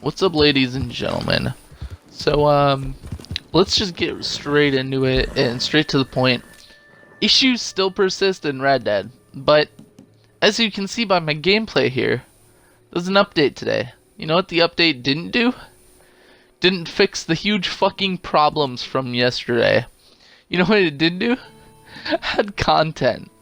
What's up, ladies and gentlemen? Let's just get straight into it and straight to the point. Issues still persist in Red Dead, but as you can see by my gameplay here, there's an update today. You know what the update didn't do? Didn't fix the huge fucking problems from yesterday. You know what it did do? Had content.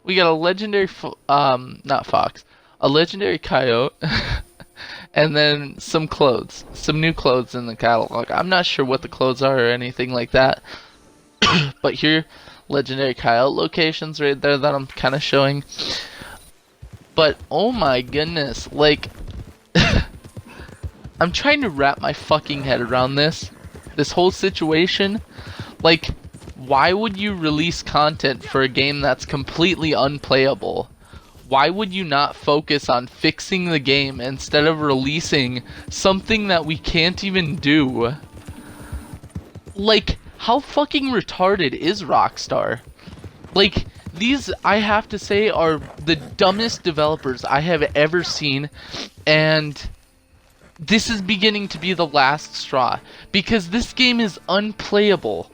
We got a legendary, not fox, a legendary coyote. And then some clothes, some new clothes in the catalog. I'm not sure what the clothes are or anything like that, but here, legendary coyote locations right there that I'm kind of showing. But oh my goodness, like, I'm trying to wrap my fucking head around this whole situation. Like, why would you release content for a game that's completely unplayable? Why would you not focus on fixing the game instead of releasing something that we can't even do? Like, how fucking retarded is Rockstar? Like, these, I have to say, are the dumbest developers I have ever seen, and this is beginning to be the last straw, because this game is unplayable.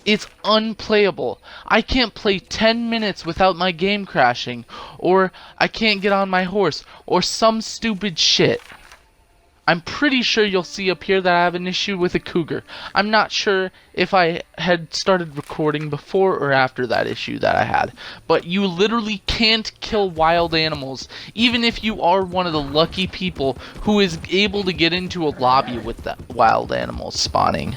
It's unplayable. I can't play 10 minutes without my game crashing, or I can't get on my horse, or some stupid shit. I'm pretty sure you'll see up here that I have an issue with a cougar. I'm not sure if I had started recording before or after that issue that I had, but you literally can't kill wild animals, even if you are one of the lucky people who is able to get into a lobby with the wild animals spawning.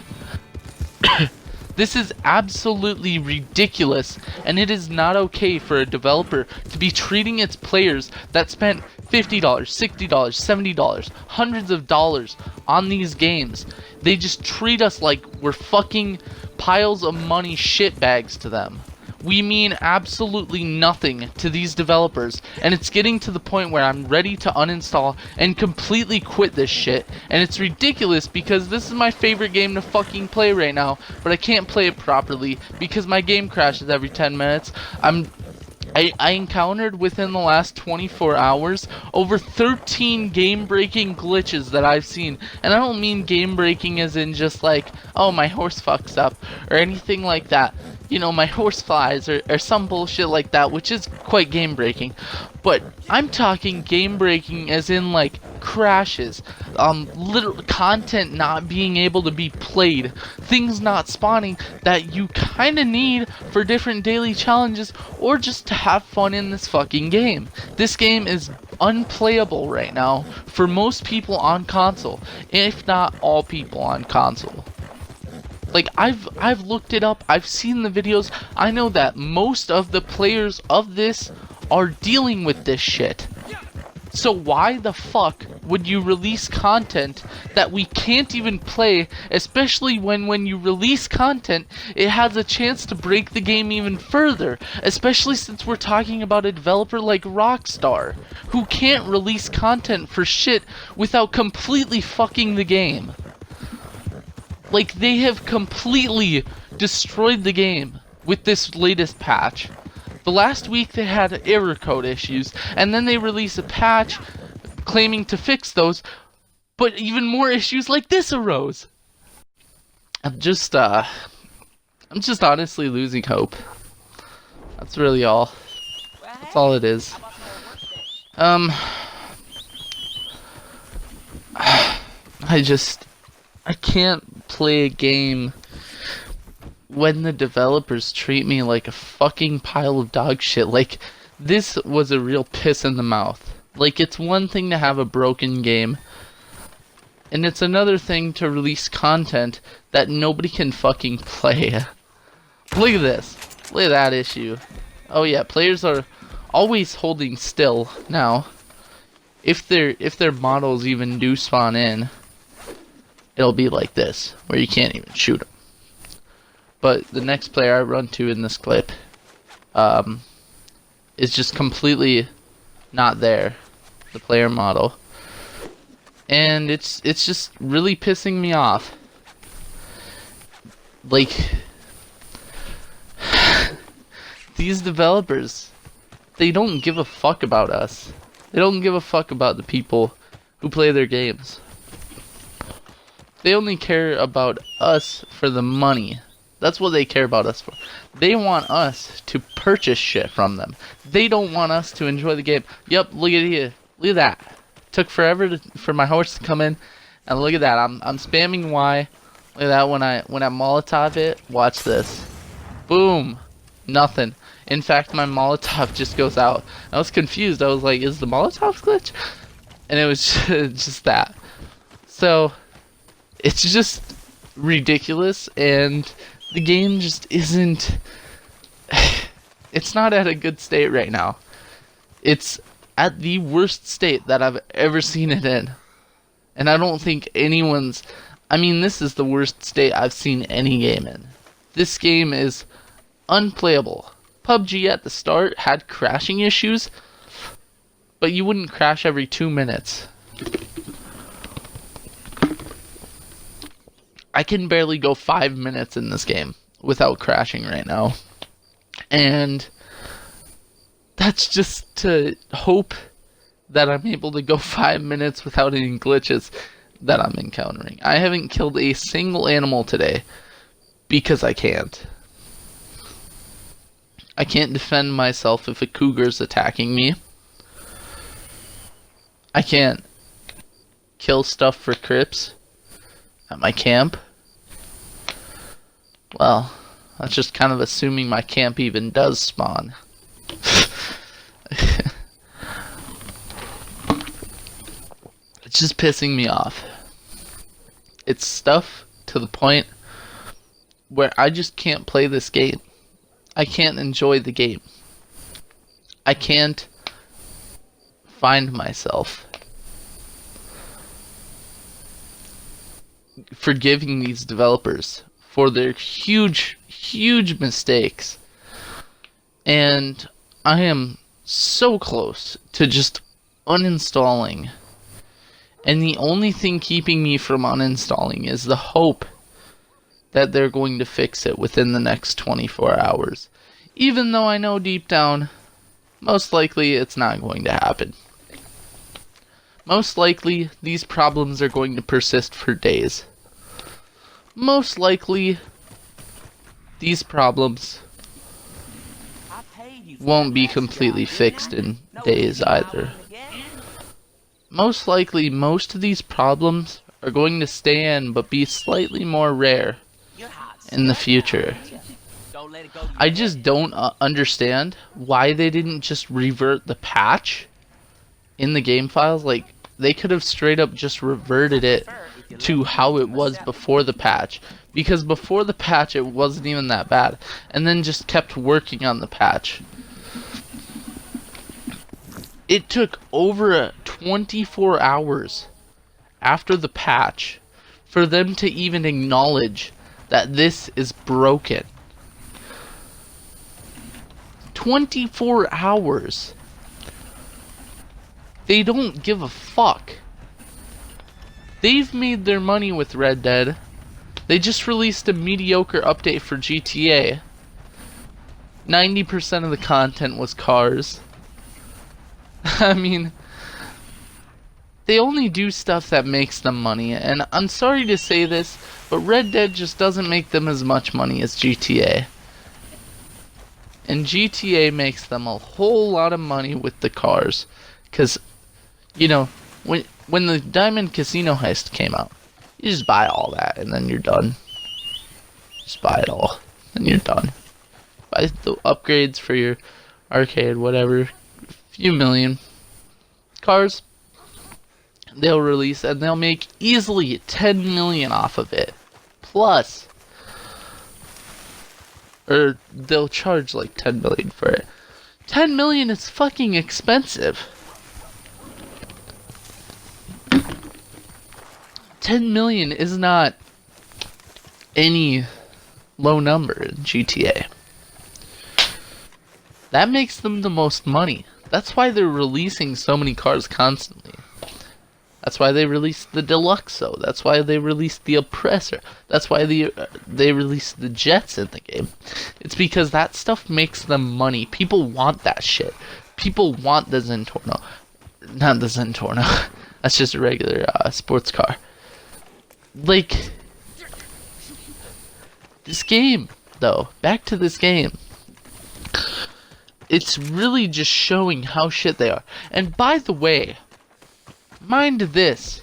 This is absolutely ridiculous, and it is not okay for a developer to be treating its players that spent $50, $60, $70, hundreds of dollars on these games. They just treat us like we're fucking piles of money shitbags to them. We mean absolutely nothing to these developers, and it's getting to the point where I'm ready to uninstall and completely quit this shit. And it's ridiculous because this is my favorite game to fucking play right now, but I can't play it properly because my game crashes every 10 minutes. I encountered within the last 24 hours over 13 game-breaking glitches that I've seen. And I don't mean game-breaking as in just like, oh, my horse fucks up or anything like that. You know, my horse flies or some bullshit like that, which is quite game-breaking. But I'm talking game-breaking as in like crashes, literal content not being able to be played, things not spawning that you kind of need for different daily challenges or just to have fun in this fucking game. This game is unplayable right now for most people on console, if not all people on console. Like, I've looked it up, I've seen the videos, I know that most of the players of this are dealing with this shit. So why the fuck would you release content that we can't even play, especially when you release content, it has a chance to break the game even further, especially since we're talking about a developer like Rockstar, who can't release content for shit without completely fucking the game. Like, they have completely destroyed the game with this latest patch. The last week they had error code issues, and then they released a patch claiming to fix those, but even more issues like this arose. I'm just honestly losing hope. That's really all. That's all it is. I can't play a game when the developers treat me like a fucking pile of dog shit. Like, this was a real piss in the mouth. Like, it's one thing to have a broken game, and it's another thing to release content that nobody can fucking play. Look at this. Look at that issue. Oh yeah, players are always holding still now. If their models even do spawn in, it'll be like this, where you can't even shoot them. But the next player I run to in this clip is just completely not there, the player model. And it's just really pissing me off. Like, these developers, they don't give a fuck about us. They don't give a fuck about the people who play their games. They only care about us for the money. That's what they care about us for. They want us to purchase shit from them. They don't want us to enjoy the game. Yep, look at here. Look at that. Took forever for my horse to come in. And look at that. I'm spamming Y. Look at that when I Molotov it. Watch this. Boom. Nothing. In fact, my Molotov just goes out. I was confused. I was like, is the Molotov glitch? And it was just that. So, it's just ridiculous, and the game just isn't... It's not at a good state right now. It's at the worst state that I've ever seen it in. And I don't think anyone's... I mean, this is the worst state I've seen any game in. This game is unplayable. PUBG at the start had crashing issues, but you wouldn't crash every 2 minutes. I can barely go 5 minutes in this game without crashing right now. And that's just to hope that I'm able to go 5 minutes without any glitches that I'm encountering. I haven't killed a single animal today because I can't. I can't defend myself if a cougar's attacking me. I can't kill stuff for crips at my camp. Well, that's just kind of assuming my camp even does spawn. It's just pissing me off. It's stuff to the point where I just can't play this game. I can't enjoy the game. I can't find myself forgiving these developers for their huge mistakes. And I am so close to just uninstalling. And the only thing keeping me from uninstalling is the hope that they're going to fix it within the next 24 hours. Even though I know deep down, most likely it's not going to happen. Most likely, these problems are going to persist for days. Most likely, these problems won't be completely fixed in days either. Most likely, most of these problems are going to stay in, but be slightly more rare in the future. I just don't understand why they didn't just revert the patch in the game files. Like, they could have straight up just reverted it to how it was before the patch, because before the patch it wasn't even that bad, and then just kept working on the patch. It took over 24 hours after the patch for them to even acknowledge that this is broken. 24 hours. They don't give a fuck. They've made their money with Red Dead. They just released a mediocre update for GTA. 90% of the content was cars. I mean, they only do stuff that makes them money, and I'm sorry to say this, but Red Dead just doesn't make them as much money as GTA. And GTA makes them a whole lot of money with the cars. Because, you know, when the Diamond Casino Heist came out, you just buy all that and then you're done. Just buy it all and you're done. Buy the upgrades for your arcade, whatever. Few million. Cars, they'll release and they'll make easily 10 million off of it. Plus, or they'll charge like 10 million for it. 10 million is fucking expensive. 10 million is not any low number in GTA. That makes them the most money. That's why they're releasing so many cars constantly. That's why they released the Deluxo. That's why they released the Oppressor. That's why they released the Jets in the game. It's because that stuff makes them money. People want that shit. People want the Zentorno. Not the Zentorno. That's just a regular sports car. Like, this game, though. Back to this game. It's really just showing how shit they are. And by the way, mind this.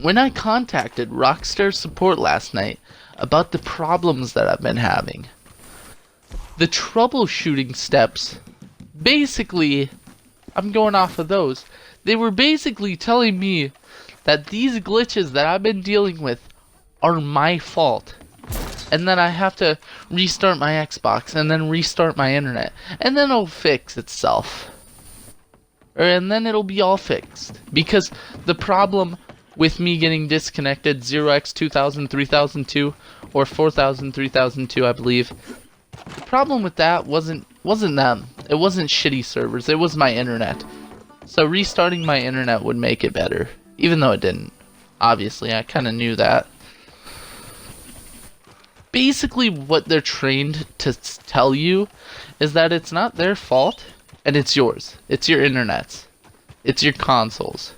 When I contacted Rockstar support last night about the problems that I've been having, the troubleshooting steps, basically, I'm going off of those. They were basically telling me that these glitches that I've been dealing with are my fault. And then I have to restart my Xbox and then restart my internet. And then it'll fix itself. And then it'll be all fixed. Because the problem with me getting disconnected 0x2000 3002 or 4000 3002, I believe, the problem with that wasn't them. It wasn't shitty servers. It was my internet. So restarting my internet would make it better. Even though it didn't. Obviously, I kind of knew that. Basically, what they're trained to tell you is that it's not their fault, and it's yours. It's your internet's. It's your consoles.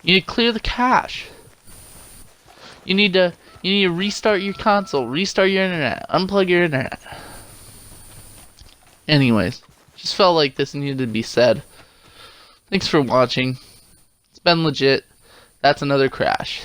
You need to clear the cache. You need to restart your console, restart your internet, unplug your internet. Anyways, just felt like this needed to be said. Thanks for watching. It's been legit. That's another crash.